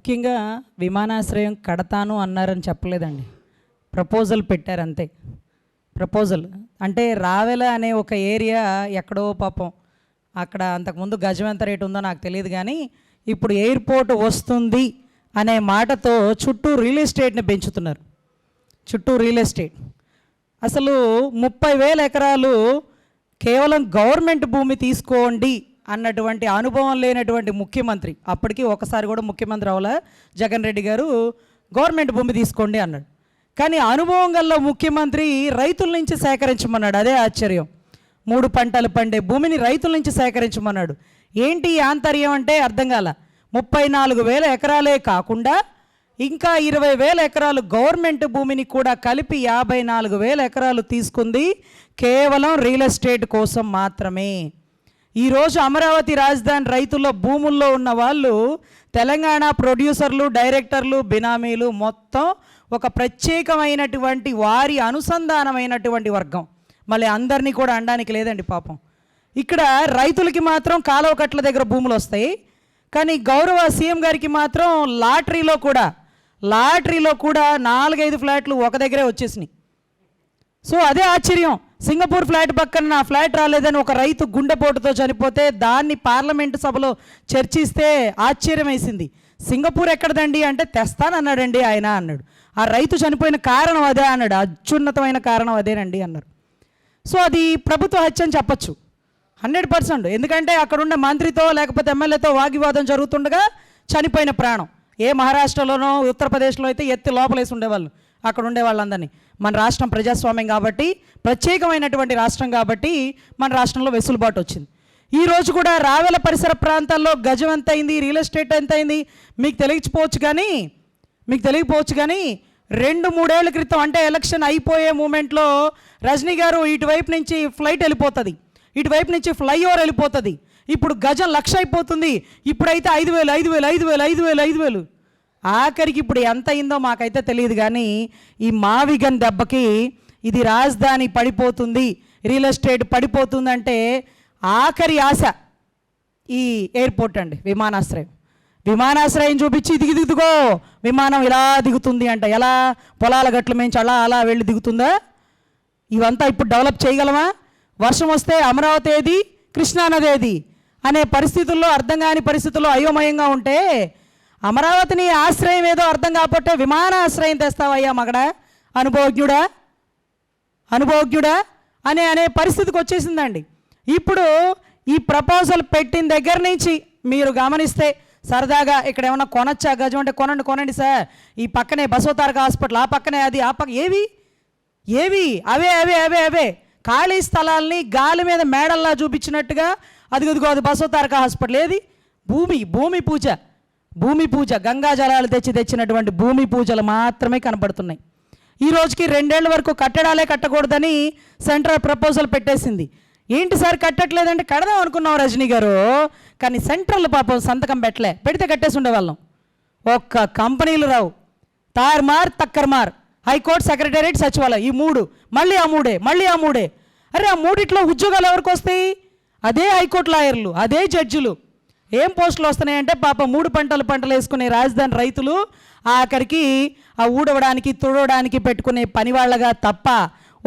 ముఖ్యంగా విమానాశ్రయం కడతాను అన్నారని చెప్పలేదండి. ప్రపోజల్ పెట్టారు అంతే. ప్రపోజల్ అంటే రావెల అనే ఒక ఏరియా ఎక్కడో పాపం అక్కడ అంతకుముందు గజం ఎంత రేటు ఉందో నాకు తెలియదు, కానీ ఇప్పుడు ఎయిర్పోర్ట్ వస్తుంది అనే మాటతో చుట్టూ రియల్ ఎస్టేట్ని పెంచుతున్నారు. చుట్టూ రియల్ ఎస్టేట్ అసలు 30,000 ఎకరాలు కేవలం గవర్నమెంట్ భూమి తీసుకోండి అన్నటువంటి అనుభవం లేనటువంటి ముఖ్యమంత్రి, అప్పటికి ఒకసారి కూడా ముఖ్యమంత్రి అవలా జగన్ రెడ్డి గారు గవర్నమెంట్ భూమి తీసుకోండి అన్నాడు. కానీ అనుభవం గల ముఖ్యమంత్రి రైతుల నుంచి సేకరించమన్నాడు. అదే ఆశ్చర్యం. 3 పంటలు పండే భూమిని రైతుల నుంచి సేకరించమన్నాడు. ఏంటి ఆంతర్యం అంటే అర్థం కాల. 34,000 ఎకరాలే కాకుండా ఇంకా 20,000 ఎకరాలు గవర్నమెంట్ భూమిని కూడా కలిపి 54,000 ఎకరాలు తీసుకుంది కేవలం రియల్ ఎస్టేట్ కోసం మాత్రమే. ఈరోజు అమరావతి రాజధాని రైతుల భూముల్లో ఉన్న వాళ్ళు తెలంగాణ ప్రొడ్యూసర్లు, డైరెక్టర్లు, బినామీలు మొత్తం ఒక ప్రత్యేకమైనటువంటి వారి అనుసంధానమైనటువంటి వర్గం. మళ్ళీ అందరినీ కూడా అనడానికి లేదండి పాపం. ఇక్కడ రైతులకి మాత్రం కాలువ కట్ల దగ్గర భూములు వస్తాయి, కానీ గౌరవ సీఎం గారికి మాత్రం లాటరీలో కూడా 4-5 ఫ్లాట్లు ఒక దగ్గరే వచ్చేసినాయి. సో అదే ఆశ్చర్యం. సింగపూర్ ఫ్లాట్ పక్కన నా ఫ్లాట్ రాలేదని ఒక రైతు గుండెపోటుతో చనిపోతే దాన్ని పార్లమెంటు సభలో చర్చిస్తే ఆశ్చర్యం వేసింది. సింగపూర్ ఎక్కడదండి అంటే తెస్తానన్నాడండి ఆయన అన్నాడు. ఆ రైతు చనిపోయిన కారణం అదే అన్నాడు. అత్యున్నతమైన కారణం అదేనండి అన్నారు. సో అది ప్రభుత్వ హత్య అని చెప్పచ్చు 100%. ఎందుకంటే అక్కడున్న మంత్రితో లేకపోతే ఎమ్మెల్యేతో వాగ్వివాదం జరుగుతుండగా చనిపోయిన ప్రాణం. ఏ మహారాష్ట్రలోనో ఉత్తరప్రదేశ్లో అయితే ఎత్తి లోపలేసి ఉండేవాళ్ళు అక్కడ ఉండే వాళ్ళందరినీ. మన రాష్ట్రం ప్రజాస్వామ్యం కాబట్టి, ప్రత్యేకమైనటువంటి రాష్ట్రం కాబట్టి మన రాష్ట్రంలో వెసులుబాటు వచ్చింది. ఈరోజు కూడా రావెల పరిసర ప్రాంతాల్లో గజం ఎంత అయింది, రియల్ ఎస్టేట్ ఎంత అయింది మీకు తెలియకపోవచ్చు కానీ 2-3 ఏళ్ల క్రితం అంటే ఎలక్షన్ అయిపోయే మూమెంట్లో రజనీ గారు ఇటువైపు నుంచి ఫ్లైట్ వెళ్ళిపోతుంది, ఇటువైపు నుంచి ఫ్లైఓవర్ వెళ్ళిపోతుంది, ఇప్పుడు గజం 1,00,000 అయిపోతుంది, ఇప్పుడైతే 5,000 ఆఖరికి ఇప్పుడు ఎంత అయిందో మాకైతే తెలియదు. కానీ ఈ మావిగన్ దెబ్బకి ఇది రాజధాని పడిపోతుంది, రియల్ ఎస్టేట్ పడిపోతుందంటే ఆఖరి ఆశ ఈ ఎయిర్పోర్ట్ అండి. విమానాశ్రయం చూపించి దిగుదిగుగో విమానం ఇలా దిగుతుంది అంట. ఎలా పొలాల గట్ల మించి అలా వెళ్ళి దిగుతుందా? ఇవంతా ఇప్పుడు డెవలప్ చేయగలమా? వర్షం వస్తే అమరావతి ఏది, కృష్ణానది ఏది అనే పరిస్థితుల్లో, అర్థం కాని పరిస్థితుల్లో అయోమయంగా ఉంటే అమరావతిని ఆశ్రయం ఏదో అర్థం కాకపోతే విమానాశ్రయం తెస్తావయ్యా మగడా అనుభవజ్ఞుడా అనే పరిస్థితికి వచ్చేసిందండి. ఇప్పుడు ఈ ప్రపోజల్ పెట్టిన దగ్గర నుంచి మీరు గమనిస్తే సరదాగా ఇక్కడ ఏమన్నా కొనొచ్చా గజం అంటే కొనండి సార్, ఈ పక్కనే బసవతారక హాస్పిటల్, ఆ పక్కనే అది, ఆ పక్క ఏవి అవే ఖాళీ స్థలాల్ని గాలి మీద మేడల్లా చూపించినట్టుగా అదిగో అది బసవతారక హాస్పిటల్. ఏది భూమి పూజ గంగా జలాలు తెచ్చినటువంటి భూమి పూజలు మాత్రమే కనబడుతున్నాయి. ఈ రోజుకి 2 ఏళ్ల వరకు కట్టడాలే కట్టకూడదని సెంట్రల్ ప్రపోజల్ పెట్టేసింది. ఏంటి సార్ కట్టట్లేదంటే కడదాం అనుకున్నాం రజనీ గారు, కానీ సెంట్రల్ పాపం సంతకం పెడితే కట్టేసి ఉండేవాళ్ళం. ఒక్క కంపెనీలు రావు, తార్మార్ తక్కర్మార్, హైకోర్టు, సెక్రటేరియట్, సచివాలయం, ఈ 3 మళ్ళీ ఆ మూడే. అరే ఆ 3 ఉద్యోగాలు ఎవరికి వస్తాయి? అదే హైకోర్టు లాయర్లు, అదే జడ్జిలు. ఏం పోస్టులు వస్తున్నాయంటే పాపం 3 పంటలు వేసుకునే రాజధాని రైతులు ఆఖరికి ఆ ఊడవడానికి తుడవడానికి పెట్టుకునే పనివాళ్ళగా తప్ప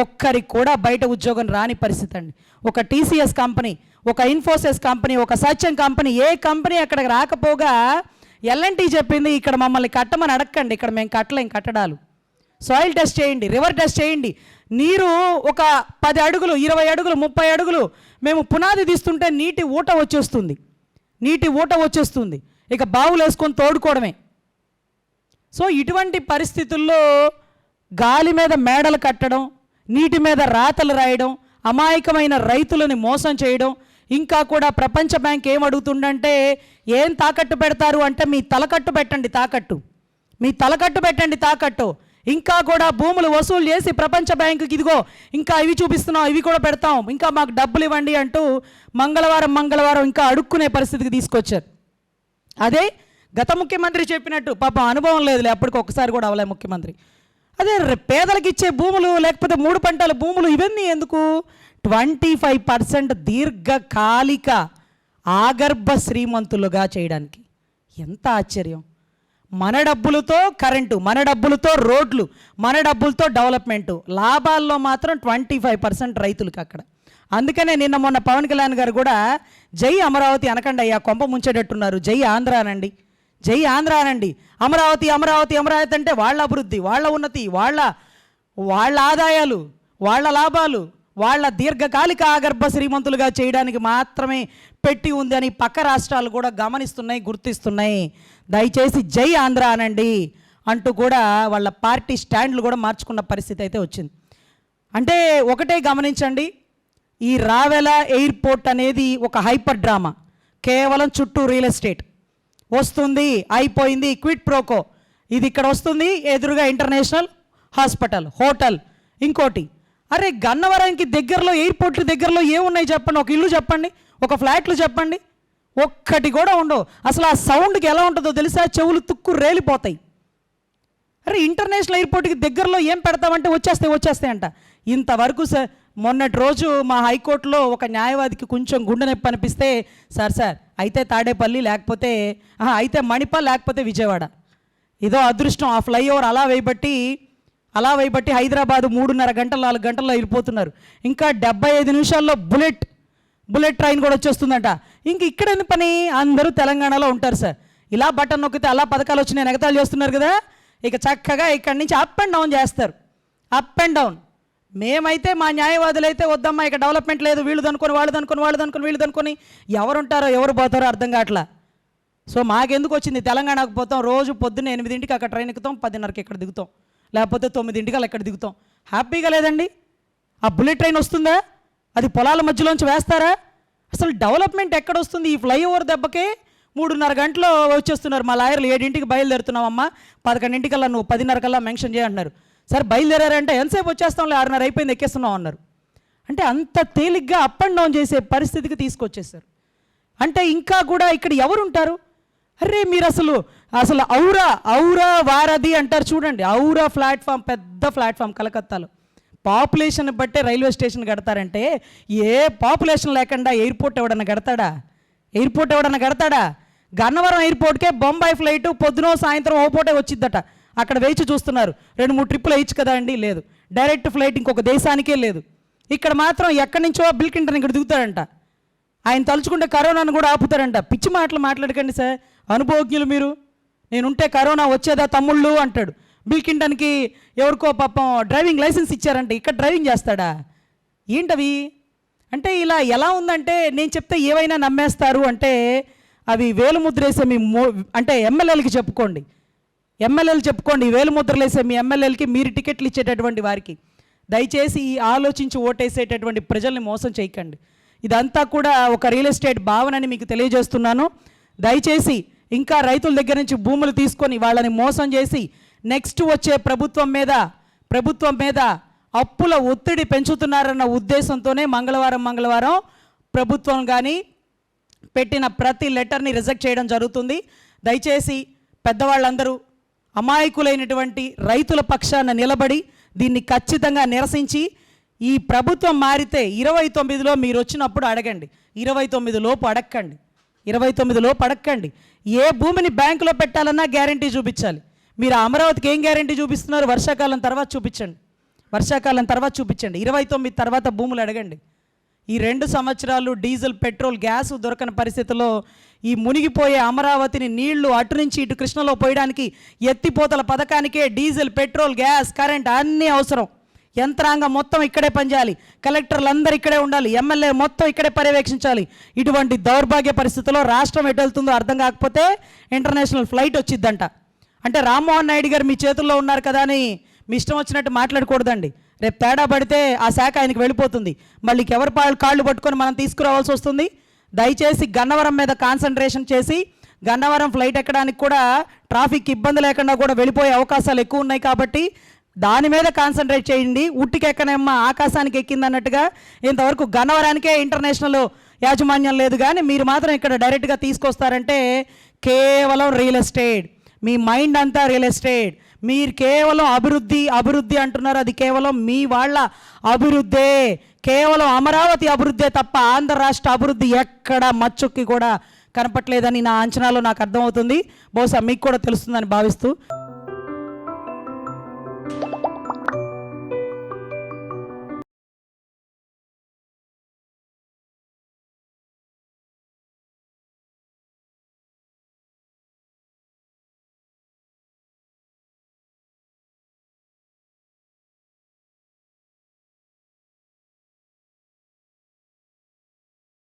ఒక్కరికి కూడా బయట ఉద్యోగం రాని పరిస్థితి అండి. ఒక టీసీఎస్ కంపెనీ, ఒక ఇన్ఫోసిస్ కంపెనీ, ఒక సత్యం కంపెనీ, ఏ కంపెనీ అక్కడికి రాకపోగా ఎల్ఎన్టీ చెప్పింది ఇక్కడ మమ్మల్ని కట్టమని అడగండి, ఇక్కడ మేము కట్టలేం కట్టడాలు. సాయిల్ టెస్ట్ చేయండి, రివర్ టెస్ట్ చేయండి. నీరు ఒక 10 అడుగులు, 20 అడుగులు, 30 అడుగులు మేము పునాది తీస్తుంటే నీటి ఊట వచ్చేస్తుంది. ఇక బావులు వేసుకొని తోడుకోవడమే. సో ఇటువంటి పరిస్థితుల్లో గాలి మీద మేడలు కట్టడం, నీటి మీద రాతలు రాయడం, అమాయకమైన రైతులని మోసం చేయడం, ఇంకా కూడా ప్రపంచ బ్యాంక్ ఏం అడుగుతుందంటే ఏం తాకట్టు పెడతారు అంటే మీ తలకట్టు పెట్టండి తాకట్టు. ఇంకా కూడా భూములు వసూలు చేసి ప్రపంచ బ్యాంకుకి ఇదిగో ఇంకా ఇవి చూపిస్తున్నాం, ఇవి కూడా పెడతాం, ఇంకా మాకు డబ్బులు ఇవ్వండి అంటూ మంగళవారం ఇంకా అడుక్కునే పరిస్థితికి తీసుకొచ్చారు. అదే గత ముఖ్యమంత్రి చెప్పినట్టు పాపం అనుభవం లేదులే, అప్పటికి ఒక్కసారి కూడా అవలే ముఖ్యమంత్రి. అదే పేదలకు ఇచ్చే భూములు లేకపోతే 3 పంటల భూములు ఇవన్నీ ఎందుకు? 25% దీర్ఘకాలిక ఆగర్భ శ్రీమంతులుగా చేయడానికి. ఎంత ఆశ్చర్యం! మన డబ్బులతో కరెంటు, మన డబ్బులతో రోడ్లు, మన డబ్బులతో డెవలప్మెంటు. లాభాల్లో మాత్రం 25% రైతులకు అక్కడ. అందుకనే నిన్న మొన్న పవన్ కళ్యాణ్ గారు కూడా జై అమరావతి అనకండి అయ్యా, కొంప ముంచేటట్టున్నారు. జై ఆంధ్ర అనండి, జై ఆంధ్ర అనండి. అమరావతి అమరావతి అమరావతి అంటే వాళ్ళ అభివృద్ధి, వాళ్ళ ఉన్నతి, వాళ్ళ ఆదాయాలు, వాళ్ళ లాభాలు, వాళ్ళ దీర్ఘకాలిక ఆగర్భ శ్రీమంతులుగా చేయడానికి మాత్రమే పెట్టి ఉంది అని పక్క రాష్ట్రాలు కూడా గమనిస్తున్నాయి, గుర్తిస్తున్నాయి. దయచేసి జై ఆంధ్ర అనండి అంటూ కూడా వాళ్ళ పార్టీ స్టాండ్లు కూడా మార్చుకున్న పరిస్థితి అయితే వచ్చింది. అంటే ఒకటే గమనించండి, ఈ రావెల ఎయిర్పోర్ట్ అనేది ఒక హైపర్ డ్రామా. కేవలం చుట్టూ రియల్ ఎస్టేట్ వస్తుంది, అయిపోయింది, క్విట్ ప్రోకో. ఇది ఇక్కడ వస్తుంది, ఎదురుగా ఇంటర్నేషనల్ హాస్పిటల్, హోటల్, ఇంకోటి. అరే గన్నవరానికి దగ్గరలో, ఎయిర్పోర్ట్ల దగ్గరలో ఏమున్నాయి చెప్పండి? ఒక ఇల్లు చెప్పండి, ఒక ఫ్లాట్లు చెప్పండి, ఒక్కటి కూడా ఉండవు. అసలు ఆ సౌండ్కి ఎలా ఉంటుందో తెలుసా? చెవులు తుక్కు రేలిపోతాయి. అరే ఇంటర్నేషనల్ ఎయిర్పోర్ట్కి దగ్గరలో ఏం పెడతామంటే వచ్చేస్తాయి అంట. ఇంతవరకు మొన్నటి రోజు మా హైకోర్టులో ఒక న్యాయవాదికి కొంచెం గుండె నొప్పి అనిపిస్తే, సార్ అయితే తాడేపల్లి, లేకపోతే అయితే మణిపాల్, లేకపోతే విజయవాడ. ఇదో అదృష్టం, ఆ ఫ్లైఓవర్ అలా వేయబట్టి హైదరాబాద్ 3.5 గంటలు 4 గంటల్లో వెళ్ళిపోతున్నారు. ఇంకా 75 నిమిషాల్లో బుల్లెట్ ట్రైన్ కూడా వచ్చేస్తుందంట. ఇంక ఇక్కడ ఎందుకు పని? అందరూ తెలంగాణలో ఉంటారు సార్. ఇలా బటన్ నొక్కితే అలా పథకాలు వచ్చినాయి ఎగతాళి చేస్తున్నారు కదా. ఇక చక్కగా ఇక్కడి నుంచి అప్ అండ్ డౌన్ చేస్తారు, అప్ అండ్ డౌన్. మేమైతే మా న్యాయవాదులు అయితే వద్దమ్మా, ఇక డెవలప్మెంట్ లేదు, వీళ్ళు దనుకొని వీళ్ళు దనుకొని ఎవరు ఉంటారో ఎవరు పోతారో అర్థం కావట్లా. సో మాకెందుకు వచ్చింది? తెలంగాణకు పోతాం, రోజు పొద్దున్న 8ంటికి అక్కడ ట్రైన్ ఎక్కుతాం, 10:30కి ఇక్కడ దిగుతాం, లేకపోతే 9ంటికి అలా ఇక్కడ దిగుతాం. హ్యాపీగా లేదండి? ఆ బుల్లెట్ ట్రైన్ వస్తుందా? అది పొలాల మధ్యలోంచి వేస్తారా? అసలు డెవలప్మెంట్ ఎక్కడ వస్తుంది? ఈ ఫ్లైఓవర్ దెబ్బకే 3.5 గంటలు వచ్చేస్తున్నారు. మా లాయర్లు 7ంటికి బయలుదేరుతున్నామమ్మా, 11ంటికల్లా నువ్వు 10:30కల్లా మెన్షన్ చేయంటున్నారు. సరే బయలుదేరారంటే ఎంతసేపు వచ్చేస్తాంలే, 6:30 అయిపోయింది, ఎక్కేస్తున్నాం అన్నారు. అంటే అంత తేలిగ్గా అప్ అండ్ డౌన్ చేసే పరిస్థితికి తీసుకొచ్చేసారు. అంటే ఇంకా కూడా ఇక్కడ ఎవరుంటారు? అరే మీరు అసలు ఔరా వారధి అంటారు చూడండి. ఔరా ప్లాట్ఫామ్, పెద్ద ప్లాట్ఫామ్ కలకత్తాలో. పాపులేషన్ బట్టే రైల్వే స్టేషన్ కడతారంటే, ఏ పాపులేషన్ లేకుండా ఎయిర్పోర్ట్ ఎవడన్నా కడతాడా? గన్నవరం ఎయిర్పోర్ట్కే బొంబాయి ఫ్లైట్ పొద్దునో సాయంత్రం ఓ పూటే వచ్చిద్దట. అక్కడ వేచి చూస్తున్నారు. 2-3 ట్రిప్పులు వేయచ్చు కదా అండి, లేదు. డైరెక్ట్ ఫ్లైట్ ఇంకొక దేశానికే లేదు. ఇక్కడ మాత్రం ఎక్కడి నుంచో బిల్ క్లింటన్ ఇక్కడ దిగుతాడంట. ఆయన తలుచుకుంటే కరోనాను కూడా ఆపుతాడంట. పిచ్చి మాటలు మాట్లాడకండి సార్, అనుభవజ్ఞులు మీరు. నేనుంటే కరోనా వచ్చేదా తమ్ముళ్ళు అంటాడు. బిల్ క్లింటన్కి ఎవరికో పాపం డ్రైవింగ్ లైసెన్స్ ఇచ్చారంటే ఇక్కడ డ్రైవింగ్ చేస్తాడా? ఏంటవి? అంటే ఇలా ఎలా ఉందంటే, నేను చెప్తే ఏవైనా నమ్మేస్తారు అంటే అవి వేలుముద్రేసే మీ అంటే ఎమ్మెల్యేలకి చెప్పుకోండి, వేలుముద్రలేసే మీ ఎమ్మెల్యేలకి, మీరు టికెట్లు ఇచ్చేటటువంటి వారికి. దయచేసి ఆలోచించి ఓటేసేటటువంటి ప్రజల్ని మోసం చేయకండి. ఇదంతా కూడా ఒక రియల్ ఎస్టేట్ భావనని మీకు తెలియజేస్తున్నాను. దయచేసి ఇంకా రైతుల దగ్గర నుంచి భూములు తీసుకొని వాళ్ళని మోసం చేసి నెక్స్ట్ వచ్చే ప్రభుత్వం మీద అప్పుల ఒత్తిడి పెంచుతున్నారన్న ఉద్దేశంతోనే మంగళవారం ప్రభుత్వం కానీ పెట్టిన ప్రతి లెటర్ని రిజెక్ట్ చేయడం జరుగుతుంది. దయచేసి పెద్దవాళ్ళందరూ అమాయకులైనటువంటి రైతుల పక్షాన నిలబడి దీన్ని ఖచ్చితంగా నిరసించి, ఈ ప్రభుత్వం మారితే 29లో మీరు వచ్చినప్పుడు అడగండి, 29 లోపు అడక్కండి. ఏ భూమిని బ్యాంకులో పెట్టాలన్నా గ్యారంటీ చూపించాలి. మీరు అమరావతికి ఏం గ్యారంటీ చూపిస్తున్నారు? వర్షాకాలం తర్వాత చూపించండి. 29 తర్వాత భూములు అడగండి. ఈ 2 సంవత్సరాలు డీజిల్, పెట్రోల్, గ్యాస్ దొరకని పరిస్థితుల్లో ఈ మునిగిపోయే అమరావతిని నీళ్లు అటు నుంచి ఇటు కృష్ణలో పోయడానికి ఎత్తిపోతల పథకానికే డీజిల్, పెట్రోల్, గ్యాస్, కరెంట్ అన్నీ అవసరం. యంత్రాంగం మొత్తం ఇక్కడే పనిచేయాలి, కలెక్టర్లు అందరూ ఇక్కడే ఉండాలి, ఎమ్మెల్యే మొత్తం ఇక్కడే పర్యవేక్షించాలి. ఇటువంటి దౌర్భాగ్య పరిస్థితుల్లో రాష్ట్రం ఎటు వెళ్తుందో అర్థం కాకపోతే ఇంటర్నేషనల్ ఫ్లైట్ వచ్చిద్దంట. అంటే రామ్మోహన్ నాయుడు గారు మీ చేతుల్లో ఉన్నారు కదా అని మీ ఇష్టం వచ్చినట్టు మాట్లాడకూడదండి. రేపు తేడా పడితే ఆ శాఖ ఆయనకి వెళ్ళిపోతుంది. మళ్ళీ ఎవరి కాళ్ళు పట్టుకొని మనం తీసుకురావాల్సి వస్తుంది. దయచేసి గన్నవరం మీద కాన్సన్ట్రేషన్ చేసి, గన్నవరం ఫ్లైట్ ఎక్కడానికి కూడా ట్రాఫిక్ ఇబ్బంది లేకుండా కూడా వెళ్ళిపోయే అవకాశాలు ఎక్కువ ఉన్నాయి కాబట్టి దాని మీద కాన్సన్ట్రేట్ చేయండి. ఉట్టికి ఎక్కనేమ్మ ఆకాశానికి ఎక్కింది అన్నట్టుగా ఇంతవరకు గన్నవరానికే ఇంటర్నేషనల్ యాజమాన్యం లేదు, కానీ మీరు మాత్రం ఇక్కడ డైరెక్ట్గా తీసుకొస్తారంటే కేవలం రియల్ ఎస్టేట్. మీ మైండ్ అంతా రియల్ ఎస్టేట్. మీరు కేవలం అభివృద్ధి అంటున్నారు, అది కేవలం మీ వాళ్ళ అభివృద్ధే. కేవలం అమరావతి అభివృద్ధే తప్ప ఆంధ్ర రాష్ట్ర అభివృద్ధి ఎక్కడ మచ్చుక్కి కూడా కనపట్లేదని నా అంచనాలో నాకు అర్థమవుతుంది. బహుశా మీకు కూడా తెలుస్తుందని భావిస్తూ